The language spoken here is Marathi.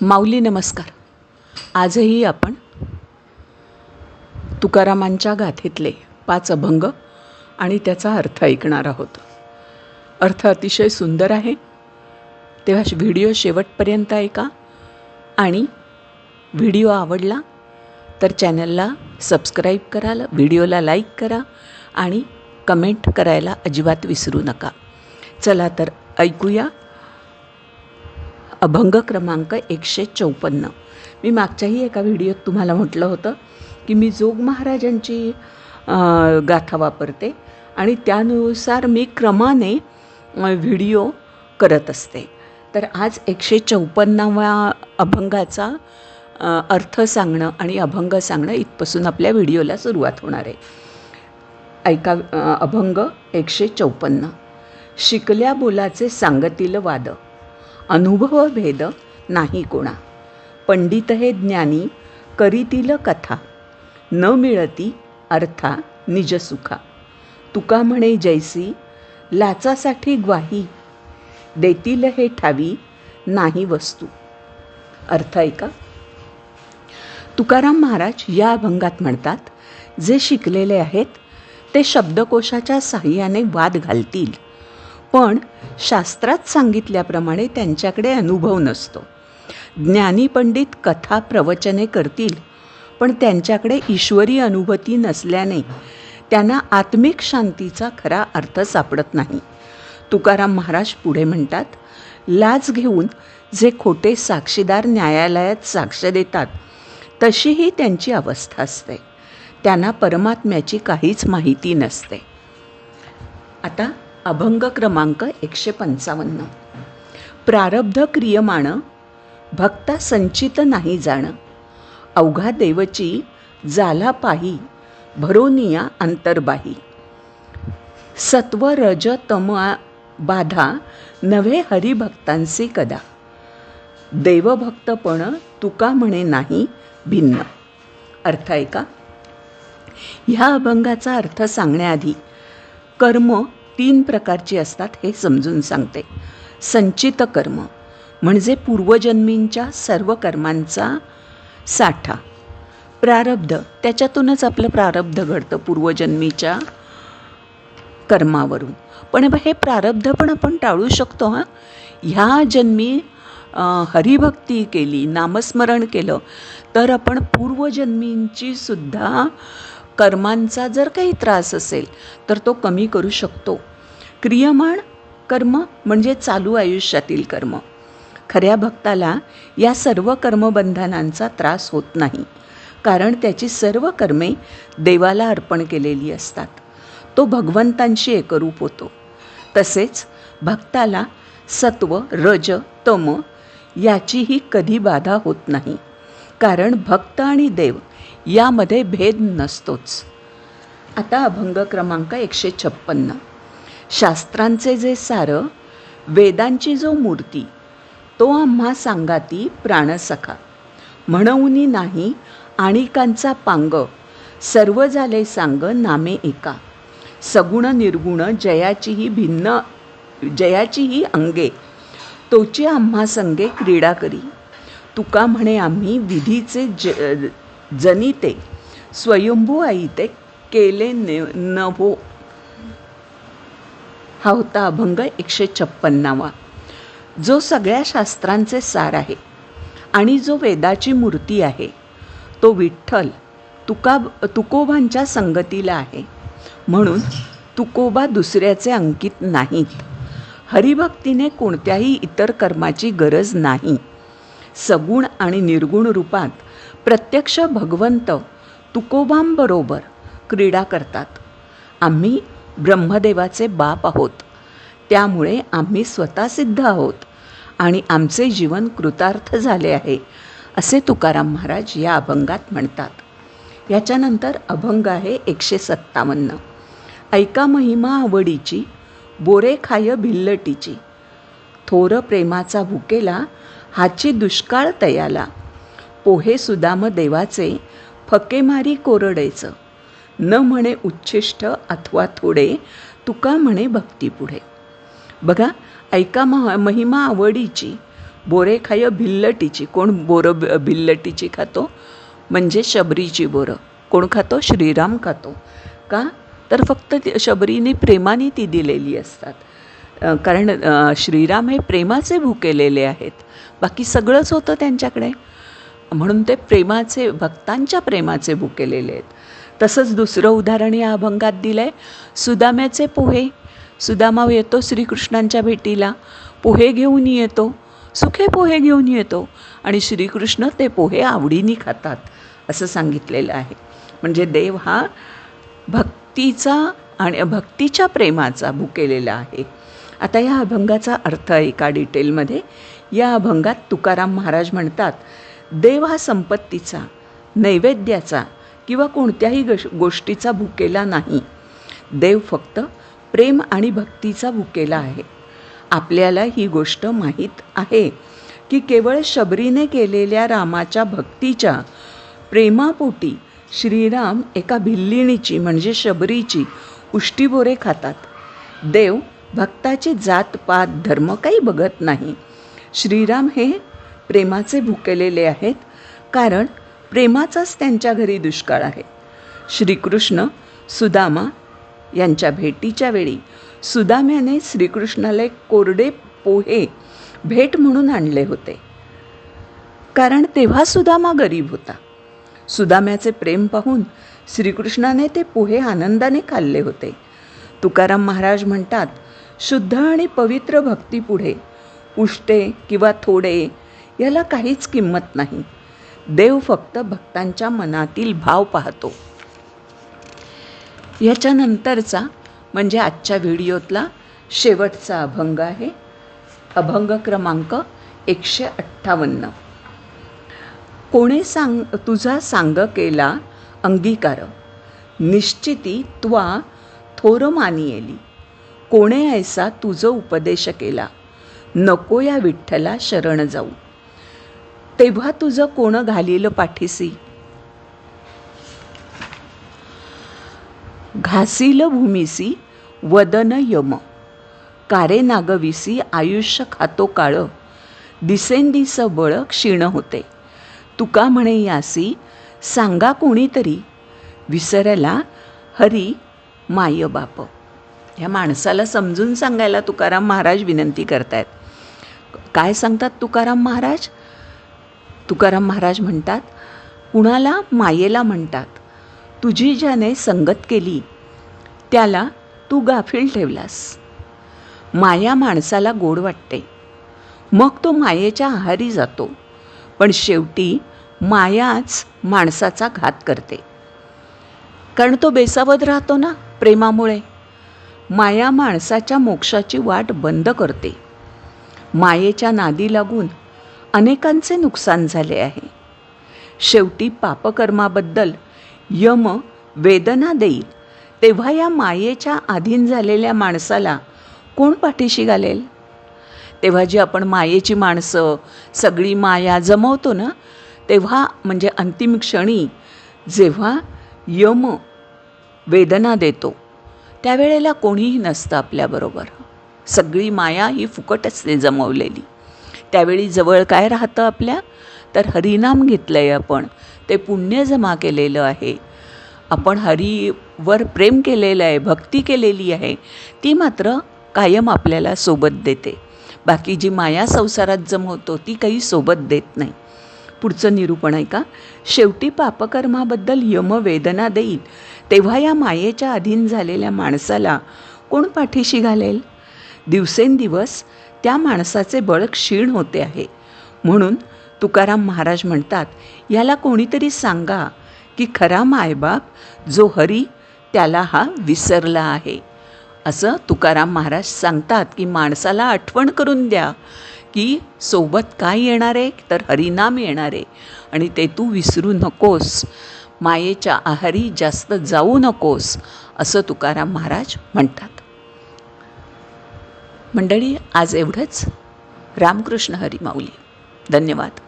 माऊली नमस्कार. आजही आपण तुकारामांच्या गाथेतले 5 अभंग आणि त्याचा अर्थ ऐकणार आहोत. अर्थ अतिशय सुंदर आहे, तेव्हा व्हिडिओ शेवटपर्यंत ऐका. आणि व्हिडिओ आवडला तर चॅनलला सबस्क्राईब करा, व्हिडिओला लाईक करा आणि कमेंट करायला अजिबात विसरू नका. चला तर ऐकूया. अभंग क्रमांक 154. मी मागच्याही एका व्हिडिओत तुम्हाला म्हटलं होतं की मी जोग महाराजांची गाथा वापरते आणि त्यानुसार मी क्रमाने व्हिडिओ करत असते. तर आज 154व्या अभंगाचा अर्थ सांगणं आणि अभंग सांगणं इथपासून आपल्या व्हिडिओला सुरुवात होणार आहे. ऐका. अभंग 154. शिकल्या बोलाचे सांगतील वाद, अनुभव भेद नाही कोणा. पंडित हे ज्ञानी करीतील कथा, न मिळती अर्था निज सुखा. तुका म्हणे जैसी लाचासाठी ग्वाही, देतील हे ठावी नाही वस्तू. अर्थ ऐका. तुकाराम महाराज या अभंगात म्हणतात, जे शिकलेले आहेत ते शब्दकोशाच्या साहाय्याने वाद घालतील, पण शास्त्रात सांगितल्याप्रमाणे त्यांच्याकडे अनुभव नसतो. ज्ञानी पंडित कथा प्रवचने करतील, पण त्यांच्याकडे ईश्वरी अनुभूती नसल्याने त्यांना आत्मिक शांतीचा खरा अर्थ सापडत नाही. तुकाराम महाराज पुढे म्हणतात, लाज घेऊन जे खोटे साक्षीदार न्यायालयात साक्ष देतात तशी ही त्यांची अवस्था असते. त्यांना परमात्म्याची काहीच माहिती नसते. आता अभंग क्रमांक 155. प्रारब्ध क्रियमाण भक्ता संचित नाही जाण, अवघा देवची जाला पाही भरोनिया अंतर्बाही. सत्व रज तम बाधा नव्हे हरिभक्तांसी कदा, देवभक्तपण तुका म्हणे नाही भिन्न. अर्थ ऐका. ह्या अभंगाचा अर्थ सांगण्याआधी कर्म 3 प्रकारची असतात हे समजून सांगते. संचित कर्म म्हणजे पूर्वजन्मींच्या सर्व कर्मांचा साठा. प्रारब्ध, त्याच्यातूनच आपलं प्रारब्ध घडतं पूर्वजन्मीच्या कर्मावरून. पण हे प्रारब्ध पण आपण टाळू शकतो. ह्या जन्मी हरिभक्ती केली, नामस्मरण केलं तर आपण पूर्वजन्मींची सुद्धा कर्मांचा जर काही त्रास असेल तर तो कमी करू शकतो. क्रियमाण कर्म म्हणजे चालू आयुष्यातील कर्म. खऱ्या भक्ताला या सर्व कर्मबंधनांचा त्रास होत नाही, कारण त्याची सर्व कर्मे देवाला अर्पण केलेली असतात. तो भगवंतांशी एकरूप होतो. तसेच भक्ताला सत्व रज तम याचीही कधी बाधा होत नाही, कारण भक्त आणि देव यामध्ये भेद नसतोच. आता अभंग क्रमांक 156. शास्त्रांचे जे सार, वेदांची जो मूर्ती, तो आम्हा सांगाती प्राणसखा. म्हणूनी नाही आणिकांचा पांग, सर्व झाले सांग नामे एका. सगुण निर्गुण जयाचीही अंगे, तोची आम्हा संगे क्रीडा करी. तुका म्हणे आम्ही विधीचे जनिते, स्वयंभू आईते केले नभो. हा होता अभंग 156वा. जो सगळ्या शास्त्रांचे सार आहे आणि जो वेदाची मूर्ती आहे, तो विठ्ठल तुकोबांच्या संगतीला आहे. म्हणून तुकोबा दुसऱ्याचे अंकित नाहीत. हरिभक्तीने कोणत्याही इतर कर्माची गरज नाही. सगुण आणि निर्गुण रूपात प्रत्यक्ष भगवंत तुकोबांबरोबर क्रीडा करतात. आम्ही ब्रह्मदेवाचे बाप आहोत, त्यामुळे आम्ही स्वतः सिद्ध आहोत आणि आमचे जीवन कृतार्थ झाले आहे, असे तुकाराम महाराज या अभंगात म्हणतात. याच्यानंतर अभंग आहे 157. ऐका महिमा आवडीची, बोरे खाय भिल्लटीची. थोर प्रेमाचा भुकेला, हाची दुष्काळ तयाला. पोहे सुदाम देवाचे, फकेमारी कोरडेचं. न म्हणे उच्छिष्ट अथवा थोडे, तुका म्हणे भक्ती पुढे. बघा, ऐका महिमा आवडीची, बोरे खाय भिल्लटीची. कोण बोरं भिल्लटीची खातो? म्हणजे शबरीची बोरं. कोण खातो? श्रीराम खातो. का? तर फक्त शबरीने प्रेमाने ती दिलेली असतात. कारण श्रीराम हे प्रेमाचे भुकेलेले आहेत. बाकी सगळंच होतं त्यांच्याकडे, म्हणून ते प्रेमाचे, भक्तांच्या प्रेमाचे भुकेलेले आहेत. तसंच दुसरं उदाहरण या अभंगात दिलं आहे, सुदाम्याचे पोहे. सुदामा येतो श्रीकृष्णांच्या भेटीला, पोहे घेऊन येतो, सुखे पोहे घेऊन येतो आणि श्रीकृष्ण ते पोहे आवडीने खातात असं सांगितलेलं आहे. म्हणजे देव हा भक्तीचा आणि भक्तीच्या प्रेमाचा भुकेलेला आहे. आता या अभंगाचा अर्थ एका डिटेलमध्ये. या अभंगात तुकाराम महाराज म्हणतात, देव हा संपत्तीचा, नैवेद्याचा किंवा कोणत्याही गोष्टीचा भुकेला नाही. देव फक्त प्रेम आणि भक्तीचा भुकेला आहे. आपल्याला ही गोष्ट माहीत आहे की केवळ शबरीने केलेल्या रामाच्या भक्तीच्या प्रेमापोटी श्रीराम एका भिल्लिणीची म्हणजे शबरीची उष्टीबोरे खातात. देव भक्ताची जात पात धर्म काही बघत नाही. श्रीराम हे प्रेमाचे भुकेलेले आहेत, कारण प्रेमाचाच त्यांच्या घरी दुष्काळ आहे. श्रीकृष्ण सुदामा यांच्या भेटीच्या वेळी सुदाम्याने श्रीकृष्णाला कोरडे पोहे भेट म्हणून आणले होते, कारण तेव्हा सुदामा गरीब होता. सुदाम्याचे प्रेम पाहून श्रीकृष्णाने ते पोहे आनंदाने खाल्ले होते. तुकाराम महाराज म्हणतात, शुद्ध आणि पवित्र भक्तीपुढे उष्टे किंवा थोडे याला काहीच किंमत नाही. देव फक्त भक्तांच्या मनातील भाव पाहतो. याच्यानंतरचा म्हणजे आजच्या व्हिडिओतला शेवटचा अभंग आहे, अभंग क्रमांक 158. कोणे तुझा सांग केला अंगीकार, निश्चिती त्वा थोर मानियेली. कोणे ऐसा तुझं उपदेश केला, नको या विठ्ठला शरण जाऊ. तेव्हा तुझं कोण घालील पाठीसी, घासील भूमिसी वदन यम. कारे नागविसी आयुष्य खातो काळ, दिसेंदिस बळ क्षीण होते. तुका म्हणे यासी सांगा कोणीतरी, विसरला हरी माय बाप. ह्या माणसाला समजून सांगायला तुकाराम महाराज विनंती करतायत. काय सांगतात तुकाराम महाराज? तुकाराम महाराज म्हणतात, कुणाला मायेला म्हणतात. तुझी ज्याने संगत केली त्याला तू गाफील ठेवलास. माया माणसाला गोड वाटते, मग तो मायेच्या आहारी जातो, पण शेवटी मायाच माणसाचा घात करते. कारण तो बेसावध राहतो ना प्रेमामुळे. माया माणसाच्या मोक्षाची वाट बंद करते. मायेच्या नादी लागून अनेकांचे नुकसान झाले आहे. शेवटी पापकर्माबद्दल यम वेदना देईल, तेव्हा या मायेच्या अधीन झालेल्या माणसाला कोण पाठीशी घालेल? तेव्हा जी आपण मायेची माणसं सगळी माया जमवतो ना, तेव्हा म्हणजे अंतिम क्षणी जेव्हा यम वेदना देतो त्यावेळेला कोणीही नसतं आपल्याबरोबर. सगळी माया ही फुकट असते जमवलेली. त्यावेळी जवळ काय राहतं आपल्या? तर हरिनाम घेतलं आहे आपण, ते पुण्य जमा केलेलं आहे. आपण हरीवर प्रेम केलेलं आहे, भक्ती केलेली आहे, ती मात्र कायम आपल्याला सोबत देते. बाकी जी माया संसारात जमवतो ती काही सोबत देत नाही. पुढचं निरूपण आहे का? शेवटी पापकर्माबद्दल यम वेदना देईल, तेव्हा या मायेच्या अधीन झालेल्या माणसाला कोण पाठीशी घालेल? दिवसेंदिवस त्या माणसाचे बळ क्षीण होते आहे. म्हणून तुकाराम महाराज म्हणतात, याला कोणीतरी सांगा की खरा मायबाप जो हरी त्याला हा विसरला आहे. असं तुकाराम महाराज सांगतात की माणसाला आठवण करून द्या की सोबत काय येणार आहे, तर हरिनाम येणार आहे आणि ते तू विसरू नकोस. मायेच्या आहारी जास्त जाऊ नकोस, असं तुकाराम महाराज म्हणतात. मंडळी, आज एवढंच. रामकृष्ण हरी माऊली. धन्यवाद.